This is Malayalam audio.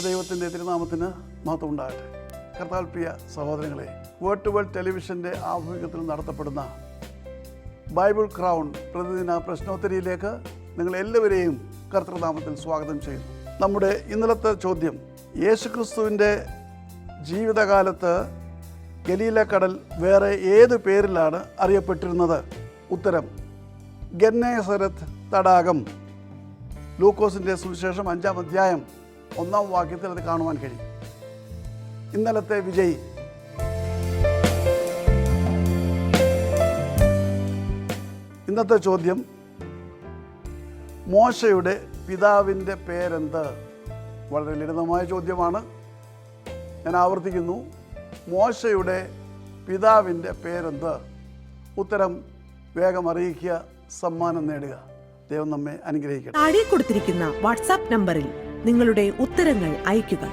ദൈവത്തിൻ്റെ തിരുനാമത്തിന് മഹത്വം ഉണ്ടാകട്ടെ. കർത്താവിൽ പ്രിയ സഹോദരങ്ങളെ, വേർഡ് ടു വേൾഡ് ടെലിവിഷൻ്റെ ആഭിമുഖ്യത്തിൽ നടത്തപ്പെടുന്ന ബൈബിൾ ക്രൗൺ പ്രതിദിന പ്രശ്നോത്തരിയിലേക്ക് നിങ്ങളെല്ലാവരെയും കർത്തൃനാമത്തിൽ സ്വാഗതം ചെയ്യുന്നു. നമ്മുടെ ഇന്നലത്തെ ചോദ്യം, യേശുക്രിസ്തുവിൻ്റെ ജീവിതകാലത്ത് ഗലീലക്കടൽ വേറെ ഏത് പേരിലാണ് അറിയപ്പെട്ടിരുന്നത്? ഉത്തരം, ഗന്നേസരത്ത് തടാകം. ലൂക്കോസിൻ്റെ സുവിശേഷം 5-ാം അധ്യായം 1-ാം വാക്യത്തിൽ അത് കാണുവാൻ കഴിയും. ഇന്നലത്തെ വിജയി ഇന്നത്തെ ചോദ്യം, മോശയുടെ പിതാവിൻ്റെ പേരെന്ത്? വളരെ ലളിതമായ ചോദ്യമാണ്. ഞാൻ ആവർത്തിക്കുന്നു, മോശയുടെ പിതാവിൻ്റെ പേരെന്ത്? ഉത്തരം വേഗം അറിയിക്കുക, സമ്മാനം നേടുക. ദൈവം നമ്മെ അനുഗ്രഹിക്കട്ടെ. താഴെ കൊടുത്തിരിക്കുന്ന വാട്സാപ്പ് നമ്പറിൽ നിങ്ങളുടെ ഉത്തരങ്ങൾ അയയ്ക്കുക.